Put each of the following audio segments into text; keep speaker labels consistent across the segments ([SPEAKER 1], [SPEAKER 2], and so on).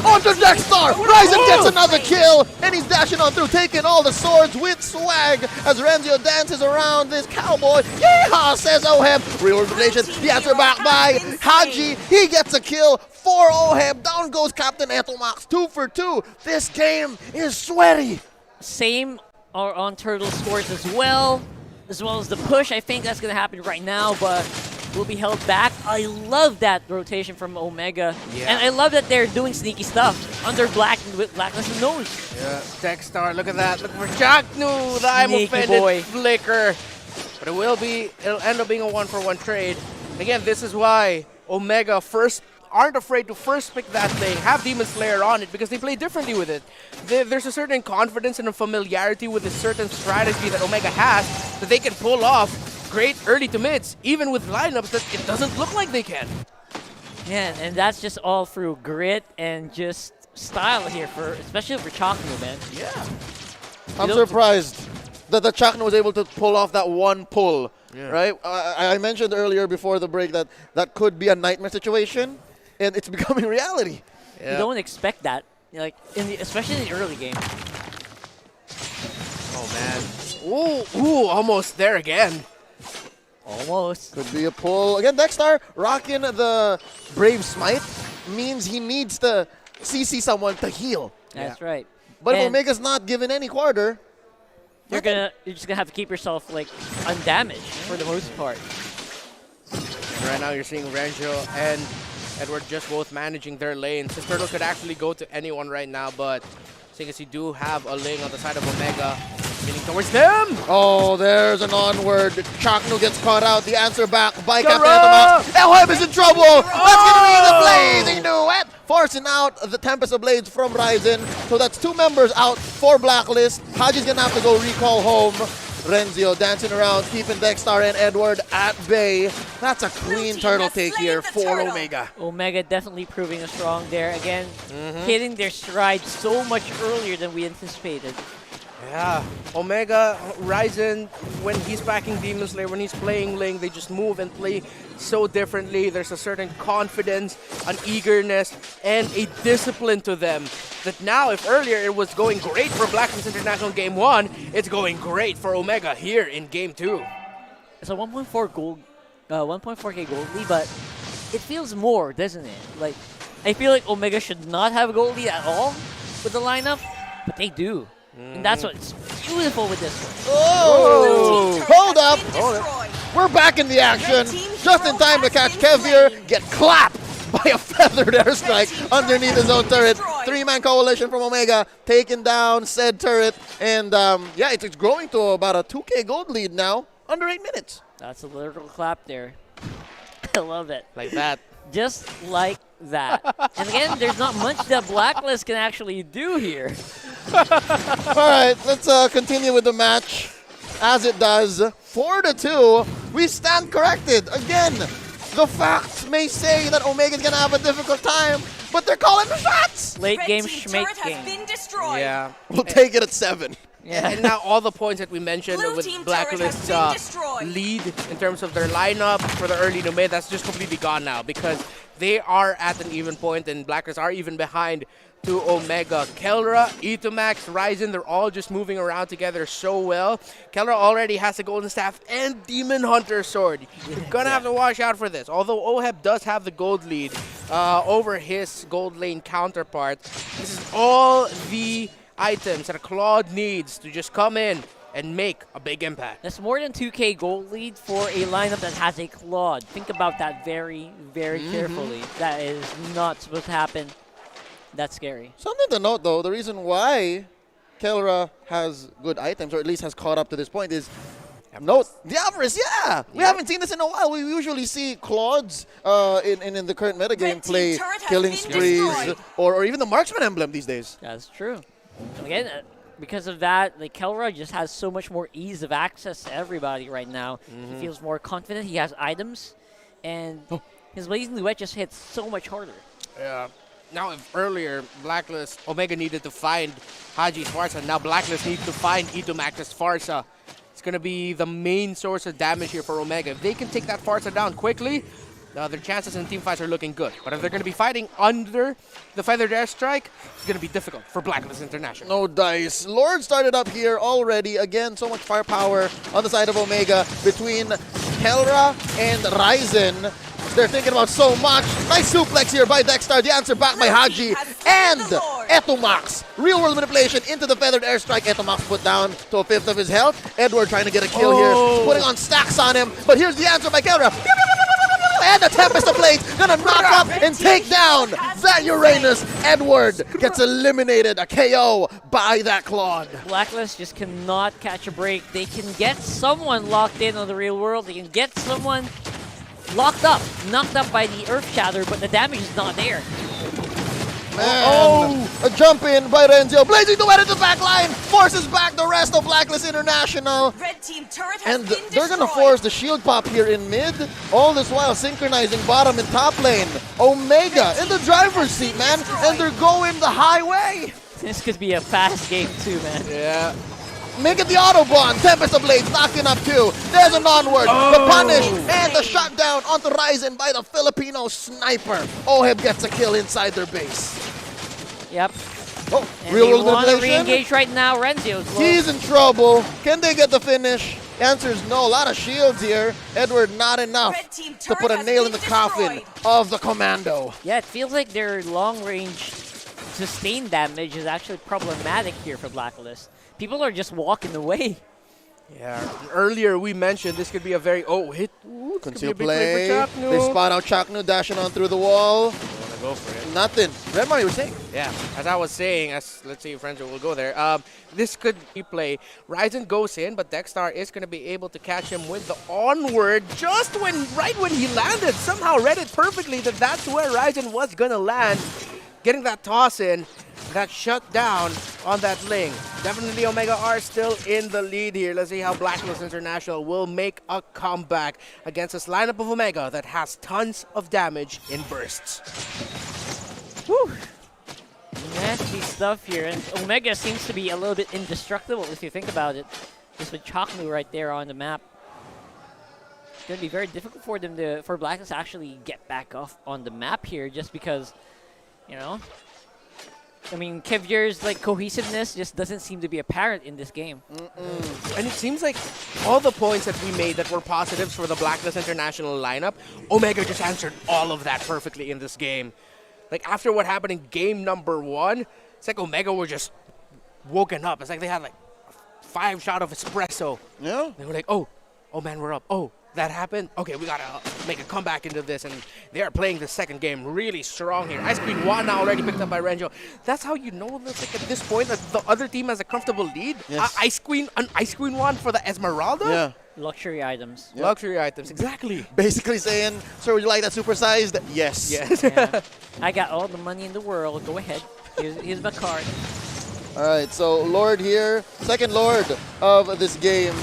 [SPEAKER 1] onto Dexstar. Ryzen gets another kill, and he's dashing on through, taking all the swords with swag as Renzio dances around this cowboy. Yeehaw, says Oheb. Reorganization, the answer back by Haji. He gets a kill for Oheb. Down goes Captain Etomax, 2 for 2. This game is sweaty.
[SPEAKER 2] Same are on Turtle scores as well as the push. I think that's going to happen right now, but will be held back. I love that rotation from Omega.
[SPEAKER 3] Yeah.
[SPEAKER 2] And I love that they're doing sneaky stuff under Blacklist knows.
[SPEAKER 3] Yeah, Dexstar, look at that. Look for Chaknu, the I'm
[SPEAKER 2] Sneaky
[SPEAKER 3] offended
[SPEAKER 2] boy.
[SPEAKER 3] flicker. But it'll end up being a 1-for-1 trade. Again, this is why Omega aren't afraid to first pick that thing, have Demon Slayer on it, because they play differently with it. There's a certain confidence and a familiarity with a certain strategy that Omega has that they can pull off great early to mids, even with lineups that it doesn't look like they can.
[SPEAKER 2] Yeah, and that's just all through grit and just style here, especially for Chaknu, man.
[SPEAKER 3] Yeah.
[SPEAKER 1] I'm surprised that the Chakna was able to pull off that one pull, right? I mentioned earlier before the break that that could be a nightmare situation, and it's becoming reality.
[SPEAKER 3] Yeah.
[SPEAKER 2] You don't expect that, like especially in the early game.
[SPEAKER 3] Oh, man. Ooh, almost there again.
[SPEAKER 2] Almost.
[SPEAKER 1] Could be a pull. Again, Dexstar rocking the Brave Smite means he needs to CC someone to heal.
[SPEAKER 2] That's right.
[SPEAKER 1] But if
[SPEAKER 2] And
[SPEAKER 1] Omega's not given any quarter,
[SPEAKER 2] you're just gonna have to keep yourself like undamaged for the most part.
[SPEAKER 3] And right now you're seeing Renjo and Edward just both managing their lanes. His turtle could actually go to anyone right now, but seeing as you do have a lane on the side of Omega, leaning towards them.
[SPEAKER 1] oh, there's an onward. Chakno gets caught out. The answer back by Captain
[SPEAKER 3] Gara!
[SPEAKER 1] Etomax. Elweb is in trouble. That's going to be the blazing duet. Forcing out the Tempest of Blades from Ryzen. So that's 2 members out for Blacklist. Haji's going to have to go recall home. Renzio dancing around, keeping Dexstar and Edward at bay. That's a clean turtle take here for Omega.
[SPEAKER 2] Omega definitely proving strong there again, hitting their stride so much earlier than we anticipated.
[SPEAKER 3] Yeah, Omega, Ryzen, when he's backing Demon Slayer, when he's playing Ling, they just move and play so differently. There's a certain confidence, an eagerness, and a discipline to them that now, if earlier it was going great for Blacklist International Game 1, it's going great for Omega here in Game 2.
[SPEAKER 2] It's a 1.4 gold, 1.4k gold lead, but it feels more, doesn't it? Like, I feel like Omega should not have a gold lead at all with the lineup, but they do. And that's what's beautiful with this one.
[SPEAKER 1] Oh! Hold up! We're back in the action. Just in time to catch Kevir get clapped by a feathered airstrike underneath his own turret. 3-man coalition from Omega taking down said turret. And yeah, it's growing to about a 2k gold lead now, under 8 minutes.
[SPEAKER 2] That's a literal clap there. I love it.
[SPEAKER 3] Like that.
[SPEAKER 2] Just like that. And again, there's not much that Blacklist can actually do here.
[SPEAKER 1] All right, let's continue with the match. As it does, 4-2, we stand corrected. Again, the facts may say that Omega's going to have a difficult time, but they're calling the shots.
[SPEAKER 2] Late game schmate game.
[SPEAKER 3] Yeah.
[SPEAKER 1] We'll take it at 7.
[SPEAKER 2] Yeah.
[SPEAKER 3] And now all the points that we mentioned
[SPEAKER 4] Blue
[SPEAKER 3] with
[SPEAKER 4] team turret
[SPEAKER 3] Blacklist's
[SPEAKER 4] has been destroyed.
[SPEAKER 3] lead in terms of their lineup for the early to mid, that's just completely gone now because they are at an even point and Blacklist are even behind to Omega. Kelra, Etomax, Ryzen, they're all just moving around together so well. Kelra already has a Golden Staff and Demon Hunter Sword. You're gonna have to watch out for this. Although Oheb does have the gold lead over his gold lane counterpart, this is all the items that Claude needs to just come in and make a big impact.
[SPEAKER 2] That's more than 2k gold lead for a lineup that has a Claude. Think about that very, very carefully. That is not supposed to happen. That's scary.
[SPEAKER 1] Something to note, though, the reason why Kelra has good items, or at least has caught up to this point, is note the avarice. Yeah, we haven't seen this in a while. We usually see Claudes in the current metagame play killing sprees, or even the marksman emblem these days.
[SPEAKER 2] That's true. And again, because of that, like Kelra just has so much more ease of access to everybody right now. He feels more confident. He has items, and his Blazing Duet just hits so much harder.
[SPEAKER 3] Yeah. Now, if earlier Blacklist, Omega needed to find Haji's Farsa, now Blacklist needs to find Etomax's Farsa. It's going to be the main source of damage here for Omega. If they can take that Farsa down quickly, their chances in team fights are looking good. But if they're going to be fighting under the Feathered Airstrike, it's going to be difficult for Blacklist International.
[SPEAKER 1] No dice. Lord started up here already. Again, so much firepower on the side of Omega between Kelra and Ryzen. They're thinking about so much. Nice suplex here by Dexter. The answer back by Haji. And Etomax. Real world manipulation into the Feathered Airstrike. Etomax put down to a fifth of his health. Edward trying to get a kill here. Putting on stacks on him. But here's the answer by Kelra. And the Tempest of Blades gonna knock up and take down that Uranus. Edward gets eliminated, a KO by that Claude.
[SPEAKER 2] Blacklist just cannot catch a break. They can get someone locked in on the real world. They can get someone locked up, knocked up by the Earth Shatter, but the damage is not there.
[SPEAKER 1] Man, a jump in by Renzo. Blazing the way to the back line, forces back the rest of Blacklist International.
[SPEAKER 4] Red team turret has
[SPEAKER 1] And
[SPEAKER 4] been
[SPEAKER 1] they're going to
[SPEAKER 4] destroyed.
[SPEAKER 1] force the shield pop here in mid, all this while synchronizing bottom and top lane. Omega in the driver's seat, man, and they're going the highway.
[SPEAKER 2] This could be a fast game too, man.
[SPEAKER 3] Yeah.
[SPEAKER 1] Make it the Autobahn. Tempest of Blades knocking up two. There's an onward. The punish and the shutdown onto Ryzen by the Filipino sniper. Oheb gets a kill inside their base.
[SPEAKER 2] Yep.
[SPEAKER 1] Oh,
[SPEAKER 2] And
[SPEAKER 1] real
[SPEAKER 2] they
[SPEAKER 1] world
[SPEAKER 2] want to
[SPEAKER 1] manipulation.
[SPEAKER 2] re-engage right now. Renzio's low.
[SPEAKER 1] He's in trouble. Can they get the finish? Answer is no. A lot of shields here. Edward, not enough
[SPEAKER 4] Red team
[SPEAKER 1] to
[SPEAKER 4] turret
[SPEAKER 1] put a
[SPEAKER 4] has
[SPEAKER 1] nail in
[SPEAKER 4] been
[SPEAKER 1] the coffin
[SPEAKER 4] destroyed.
[SPEAKER 1] of the Commando.
[SPEAKER 2] Yeah, it feels like their long-range sustained damage is actually problematic here for Blacklist. People are just walking away.
[SPEAKER 3] Yeah. Earlier we mentioned this could be a very hit. Ooh, this could be a
[SPEAKER 1] Conceal
[SPEAKER 3] big
[SPEAKER 1] play.
[SPEAKER 3] for Chaknu.
[SPEAKER 1] They spot out Chaknu dashing on through the wall.
[SPEAKER 3] Wanna go for it.
[SPEAKER 1] Nothing. Redmar, you were saying?
[SPEAKER 3] Yeah, as I was saying, let's see if Renzo will go there. This could be play. Ryzen goes in, but Dexter is going to be able to catch him with the onward just right when he landed. Somehow read it perfectly that that's where Ryzen was going to land. Getting that toss in, that shut down on that Ling. Definitely Omega are still in the lead here. Let's see how Blacklist International will make a comeback against this lineup of Omega that has tons of damage in bursts.
[SPEAKER 2] Whew. Nasty stuff here, and Omega seems to be a little bit indestructible if you think about it. Just with Chaknu right there on the map. It's going to be very difficult for them for Blacklist to actually get back off on the map here just because, you know, I mean, Kevier's like cohesiveness just doesn't seem to be apparent in this game.
[SPEAKER 3] And it seems like all the points that we made that were positives for the Blacklist International lineup, Omega just answered all of that perfectly in this game. Like after what happened in game number 1, it's like Omega were just woken up. It's like they had like 5 shots of espresso.
[SPEAKER 1] Yeah.
[SPEAKER 3] They were like, oh man, we're up. Oh, that happened? Okay, we gotta make a comeback into this. And they are playing the second game really strong here. Ice Queen 1 now already picked up by Renjo. That's how you know that like, at this point that the other team has a comfortable lead.
[SPEAKER 1] Yes.
[SPEAKER 3] An Ice Queen 1 for the Esmeralda?
[SPEAKER 1] Yeah.
[SPEAKER 2] Luxury items.
[SPEAKER 1] Yep.
[SPEAKER 3] Luxury items, exactly.
[SPEAKER 1] Basically saying, sir, would you like that supersized? Yes.
[SPEAKER 3] Yes.
[SPEAKER 2] Yeah. I got all the money in the world. Go ahead. Here's my card.
[SPEAKER 1] All right, so Lord here, second Lord of this game,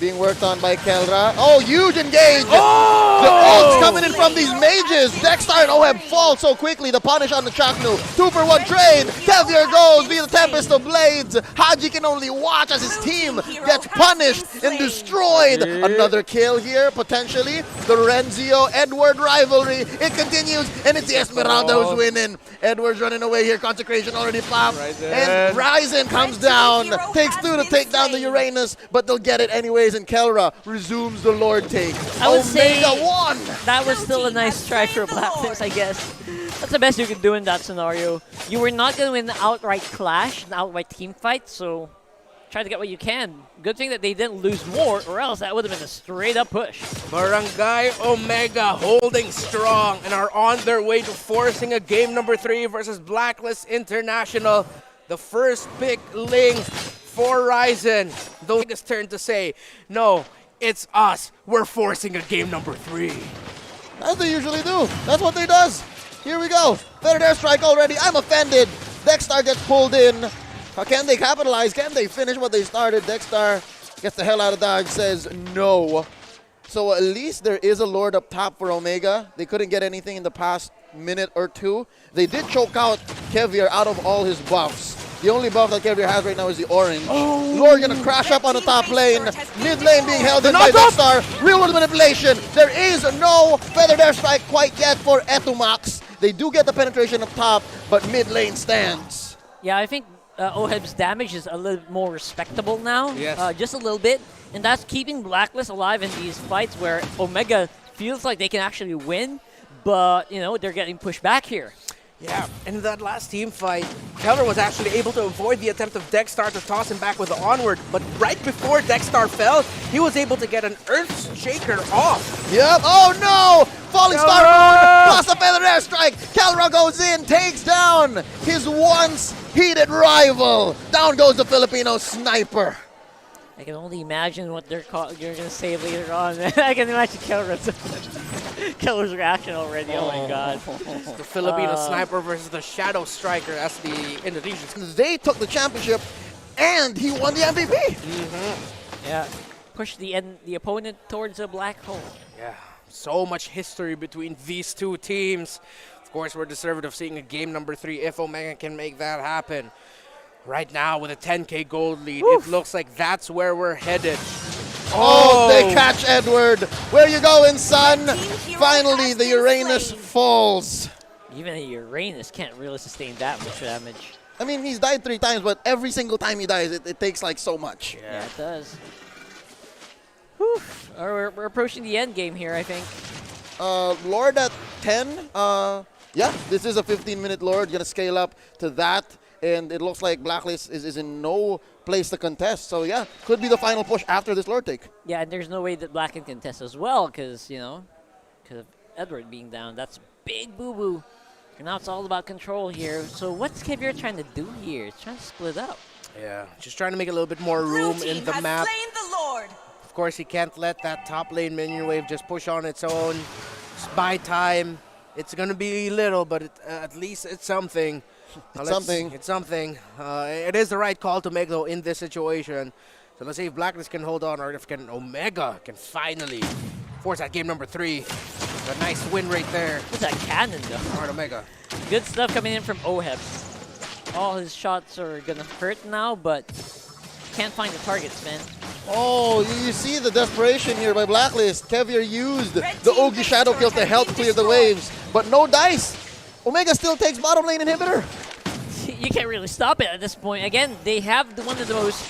[SPEAKER 1] being worked on by Kelra. Oh, huge engage!
[SPEAKER 3] Oh!
[SPEAKER 1] The ults coming in from these mages. Dexter and Oheb fall so quickly. The punish on the Chaknu. 2-for-1 trade. Kevier goes via the Tempest of Blades. Haji can only watch as his team gets punished and destroyed. Another kill here, potentially. The Renzio Edward rivalry. It continues, and it's the Esmeralda who's winning. Edward's running away here. Consecration already popped. And Ryzen comes down. Takes 2 to take down the Uranus, but they'll get it anyways. And Kelra resumes the Lord take.
[SPEAKER 2] I would say
[SPEAKER 1] Omega won.
[SPEAKER 2] that was still a nice try for Blacklist, I guess. That's the best you could do in that scenario. You were not going to win an outright clash, an outright team fight, so try to get what you can. Good thing that they didn't lose more, or else that would have been a straight-up push.
[SPEAKER 3] Barangay Omega holding strong and are on their way to forcing a game number 3 versus Blacklist International. The first pick Ling for Ryzen. Though it's turn to say, no, it's us. We're forcing a game number 3.
[SPEAKER 1] As they usually do. That's what they does. Here we go. Feathered airstrike already. I'm offended. Dexter gets pulled in. How can they capitalize? Can they finish what they started? Dexter gets the hell out of Dodge, says no. So at least there is a Lord up top for Omega. They couldn't get anything in the past minute or two. They did choke out Kevier out of all his buffs. The only buff that Kevir has right now is the orange. Lord gonna crash up on the top lane. Mid lane being held in by Deathstar. Real world manipulation. There is no feathered airstrike quite yet for Etumax. They do get the penetration up top, but mid lane stands.
[SPEAKER 2] Yeah, I think Oheb's damage is a little more respectable now.
[SPEAKER 3] Yes.
[SPEAKER 2] Just a little bit. And that's keeping Blacklist alive in these fights where Omega feels like they can actually win, but, you know, they're getting pushed back here.
[SPEAKER 3] Yeah, in that last team fight, Keller was actually able to avoid the attempt of Dexstar to toss him back with the onward, but right before Dexstar fell, he was able to get an Earth Shaker off.
[SPEAKER 1] Yep. Oh no! Falling Star Moon plus a feather airstrike. Calra goes in, takes down his once heated rival. Down goes the Filipino sniper.
[SPEAKER 2] I can only imagine what you're going to say later on. I can imagine Keller's reaction already. Oh my god.
[SPEAKER 3] The Filipino sniper versus the Shadow Striker as the Indonesians.
[SPEAKER 1] They took the championship, and he won the MVP.
[SPEAKER 2] Yeah. Push the opponent towards a black hole.
[SPEAKER 3] Yeah, so much history between these two teams. Of course, we're deserving of seeing a game number 3 if Omega can make that happen. Right now, with a 10K gold lead, it looks like that's where we're headed.
[SPEAKER 1] Oh, they catch Edward. Where you going, son? Finally, the Uranus falls.
[SPEAKER 2] Even a Uranus can't really sustain that much damage.
[SPEAKER 1] I mean, he's died 3 times, but every single time he dies, it takes like so much.
[SPEAKER 2] Yeah, it does. Whew. We're approaching the end game here, I think.
[SPEAKER 1] Lord at 10. Yeah, this is a 15-minute Lord. Gonna scale up to that. And it looks like Blacklist is in no place to contest. So yeah, could be the final push after this Lord take.
[SPEAKER 2] Yeah, and there's no way that Black can contest as well because, you know, because of Edward being down. That's big boo-boo. And now it's all about control here. So what's Kevir trying to do here? He's trying to split up.
[SPEAKER 3] Yeah, just trying to make a little bit more room in the map.
[SPEAKER 4] The Lord.
[SPEAKER 3] Of course, he can't let that top lane minion wave just push on its own. Just buy time. It's going to be little, but at least it's something.
[SPEAKER 1] It's something.
[SPEAKER 3] It's something. It is the right call to make, though, in this situation. So let's see if Blacklist can hold on or if Omega can finally force that game number 3. A nice win rate there.
[SPEAKER 2] What's that cannon, though?
[SPEAKER 3] Smart Omega.
[SPEAKER 2] Good stuff coming in from Oheb. All his shots are going to hurt now, but can't find the targets, man.
[SPEAKER 1] Oh, you see the desperation here by Blacklist. Kevir used the Ogi Shadow Kill to help clear the waves, but no dice. Omega still takes bottom lane inhibitor.
[SPEAKER 2] You can't really stop it at this point. Again, they have one of the most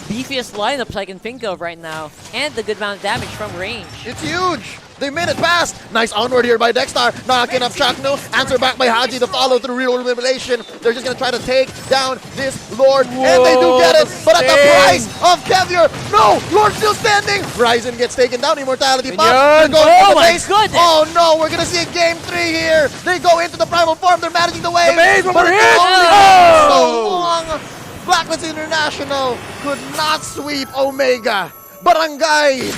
[SPEAKER 2] beefiest lineups I can think of right now, and the good amount of damage from range.
[SPEAKER 1] It's huge. They made it past. Nice onward here by Dexstar. Knocking up Chakno. Answer back by Haji to follow through real manipulation. They're just going to try to take down this Lord.
[SPEAKER 3] Whoa,
[SPEAKER 1] and they do get it. But at the price of Kevir. No, Lord still standing. Ryzen gets taken down. Immortality pop. They're going
[SPEAKER 2] oh
[SPEAKER 1] for the
[SPEAKER 2] my
[SPEAKER 1] base.
[SPEAKER 2] goodness.
[SPEAKER 1] Oh no, we're going to see a game 3 here. They go into the primal form. They're managing the wave.
[SPEAKER 3] base,
[SPEAKER 1] but
[SPEAKER 3] we're
[SPEAKER 1] it's
[SPEAKER 3] hit.
[SPEAKER 1] only
[SPEAKER 3] Oh.
[SPEAKER 1] so long. Blacklist International could not sweep Omega. Barangay